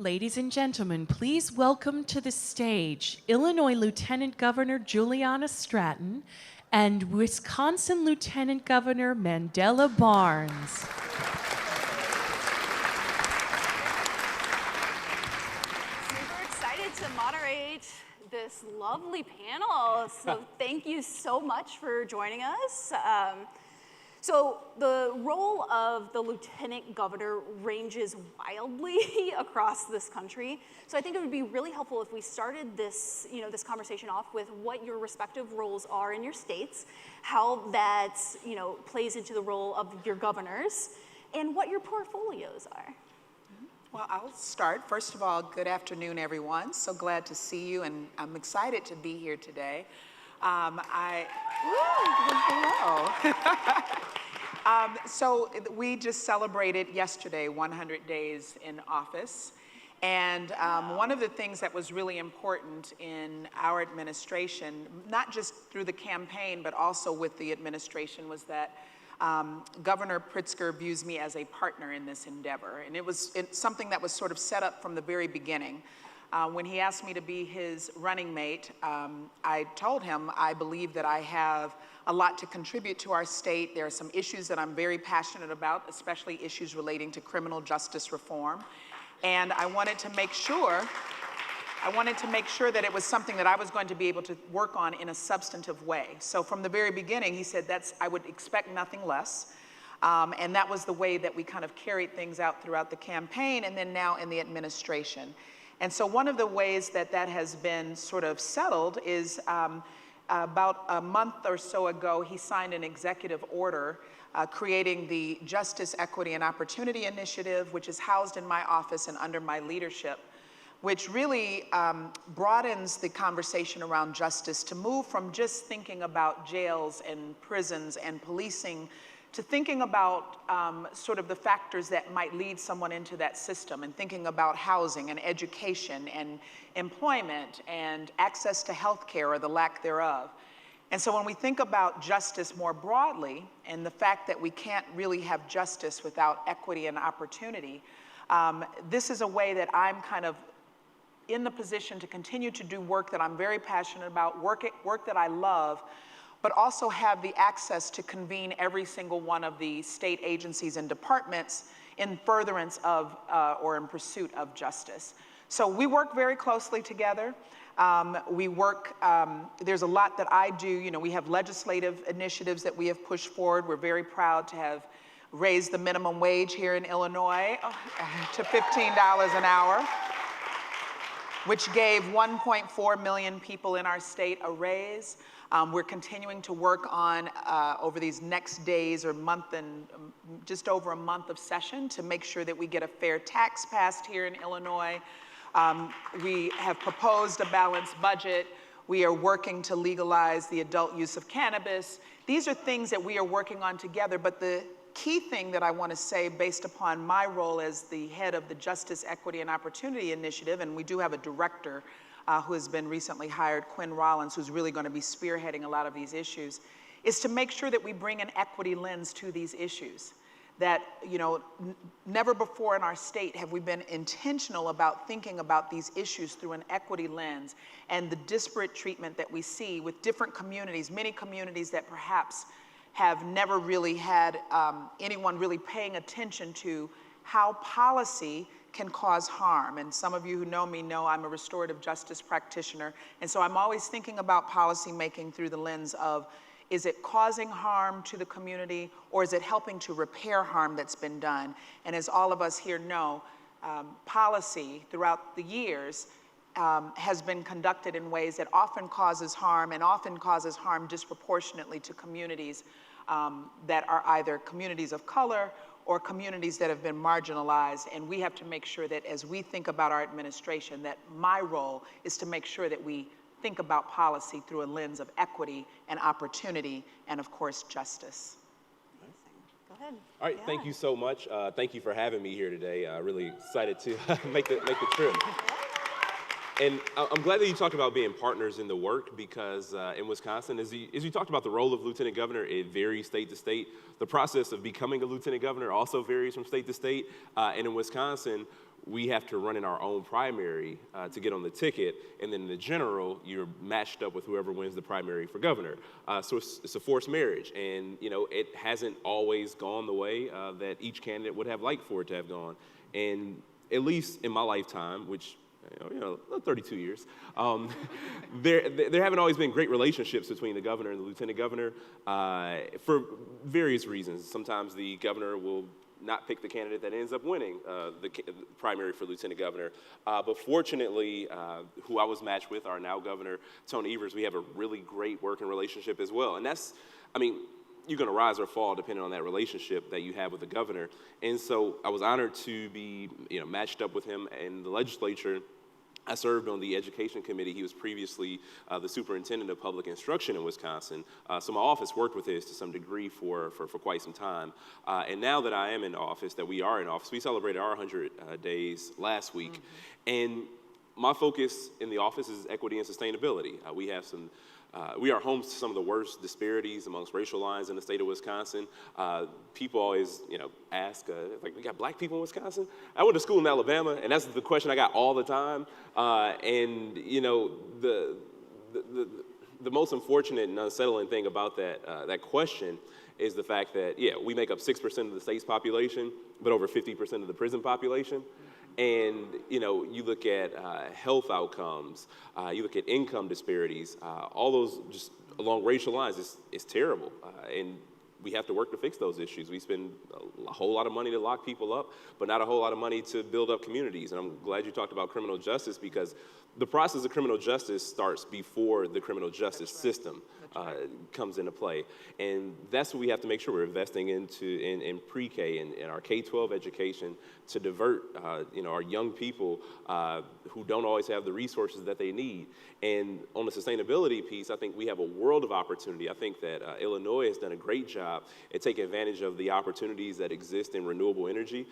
Ladies and gentlemen, please welcome to the stage Illinois Lieutenant Governor Juliana Stratton and Wisconsin Lieutenant Governor Mandela Barnes. Super excited to moderate this lovely panel. So thank you so much for joining us. So the role of the lieutenant governor ranges wildly across this country. So I think it would be really helpful if we started this, this conversation off with what your respective roles are in your states, how that, plays into the role of your governors, and what your portfolios are. Well, I'll start. First of all, good afternoon, everyone. So glad to see you, and I'm excited to be here today. Hello. So we just celebrated yesterday 100 days in office. And one of the things that was really important in our administration, not just through the campaign, but also with the administration, was that Governor Pritzker views me as a partner in this endeavor. And it's something that was sort of set up from the very beginning. When he asked me to be his running mate, I told him I believe that I have a lot to contribute to our state. There are some issues that I'm very passionate about, especially issues relating to criminal justice reform. And I wanted to make sure that it was something that I was going to be able to work on in a substantive way. So from the very beginning, he said I would expect nothing less. And that was the way that we kind of carried things out throughout the campaign and then now in the administration. And so one of the ways that has been sort of settled is about a month or so ago, he signed an executive order creating the Justice, Equity, and Opportunity Initiative, which is housed in my office and under my leadership, which really broadens the conversation around justice to move from just thinking about jails and prisons and policing to thinking about sort of the factors that might lead someone into that system, and thinking about housing and education and employment and access to health care or the lack thereof. And so when we think about justice more broadly and the fact that we can't really have justice without equity and opportunity, this is a way that I'm kind of in the position to continue to do work that I'm very passionate about, work that I love, but also have the access to convene every single one of the state agencies and departments in furtherance of or in pursuit of justice. So we work very closely together. There's a lot that I do. We have legislative initiatives that we have pushed forward. We're very proud to have raised the minimum wage here in Illinois to $15 an hour, which gave 1.4 million people in our state a raise. We're continuing to work on, over these next days or month and just over a month of session, to make sure that we get a fair tax passed here in Illinois. We have proposed a balanced budget. We are working to legalize the adult use of cannabis. These are things that we are working on together, but the key thing that I want to say, based upon my role as the head of the Justice, Equity, and Opportunity Initiative, and we do have a director who has been recently hired, Quinn Rollins, who's really going to be spearheading a lot of these issues, is to make sure that we bring an equity lens to these issues. That, never before in our state have we been intentional about thinking about these issues through an equity lens, and the disparate treatment that we see with different communities, many communities that perhaps have never really had anyone really paying attention to how policy can cause harm. And some of you who know me know I'm a restorative justice practitioner, and so I'm always thinking about policy making through the lens of, is it causing harm to the community, or is it helping to repair harm that's been done? And as all of us here know, policy throughout the years has been conducted in ways that often causes harm, and often causes harm disproportionately to communities that are either communities of color or communities that have been marginalized. And we have to make sure that as we think about our administration, that my role is to make sure that we think about policy through a lens of equity and opportunity and, of course, justice. Amazing. Go ahead. All right, Thank you so much. Thank you for having me here today. Really excited to make the trip. And I'm glad that you talked about being partners in the work, because in Wisconsin, as you talked about the role of lieutenant governor, it varies state to state. The process of becoming a lieutenant governor also varies from state to state. And in Wisconsin, we have to run in our own primary to get on the ticket, and then in the general, you're matched up with whoever wins the primary for governor. So it's a forced marriage, and it hasn't always gone the way that each candidate would have liked for it to have gone. And at least in my lifetime, which 32 years. There haven't always been great relationships between the governor and the lieutenant governor for various reasons. Sometimes the governor will not pick the candidate that ends up winning the primary for lieutenant governor. But fortunately, who I was matched with, our now governor, Tony Evers, we have a really great working relationship as well. And you're going to rise or fall depending on that relationship that you have with the governor. And so I was honored to be matched up with him in the legislature. I served on the education committee. He was previously the superintendent of public instruction in Wisconsin. So my office worked with his to some degree for quite some time. And now that I am in office, that we are in office, we celebrated our 100 days last week. And my focus in the office is equity and sustainability. We are home to some of the worst disparities amongst racial lines in the state of Wisconsin. People always, ask, we got black people in Wisconsin? I went to school in Alabama, and that's the question I got all the time. The most unfortunate and unsettling thing about that question is the fact that, we make up 6% of the state's population, but over 50% of the prison population. And, you look at health outcomes, you look at income disparities, all those just along racial lines, it's terrible. And we have to work to fix those issues. We spend a whole lot of money to lock people up, but not a whole lot of money to build up communities. And I'm glad you talked about criminal justice, because the process of criminal justice starts before the criminal justice system comes into play. And that's what we have to make sure we're investing into in pre-K and in our K-12 education to divert our young people who don't always have the resources that they need. And on the sustainability piece, I think we have a world of opportunity. I think that Illinois has done a great job at taking advantage of the opportunities that exist in renewable energy.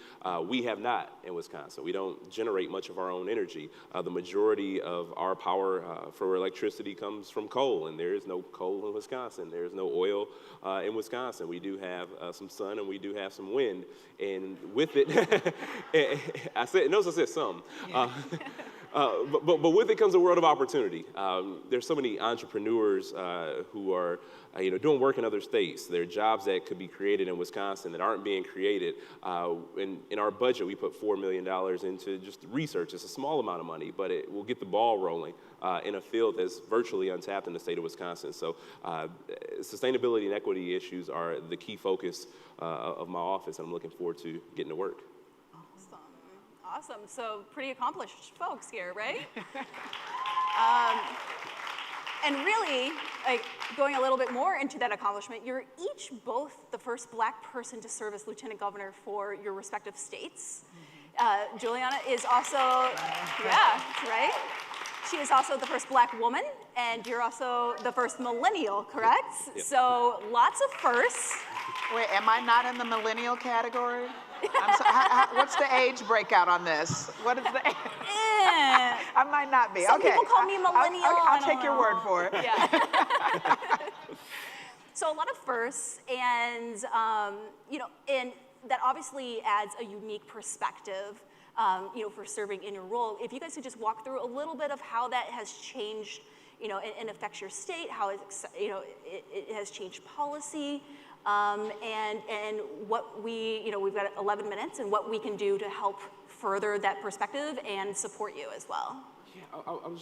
We have not in Wisconsin. We don't generate much of our own energy. The majority of our power for electricity comes from coal, and there is no coal in Wisconsin. There is no oil in Wisconsin. We do have some sun, and we do have some wind. And with it, notice I said some. But with it comes a world of opportunity. There's so many entrepreneurs who are doing work in other states. There are jobs that could be created in Wisconsin that aren't being created. In our budget, we put $4 million into just research. It's a small amount of money, but it will get the ball rolling in a field that's virtually untapped in the state of Wisconsin. So sustainability and equity issues are the key focus of my office, and I'm looking forward to getting to work. Awesome. So pretty accomplished folks here, right? And really, going a little bit more into that accomplishment, you're each both the first black person to serve as lieutenant governor for your respective states. Juliana is also, right? She is also the first black woman, and you're also the first millennial, correct? Yep. So lots of firsts. Wait, am I not in the millennial category? What's the age breakout on this? What is the age? I might not be. Some people call me millennial. I'll take your word for it. Yeah. So a lot of firsts, and and that obviously adds a unique perspective, for serving in your role. If you guys could just walk through a little bit of how that has changed, and affects your state, how it has changed policy. And what we've got 11 minutes, and what we can do to help further that perspective and support you as well. Yeah, I was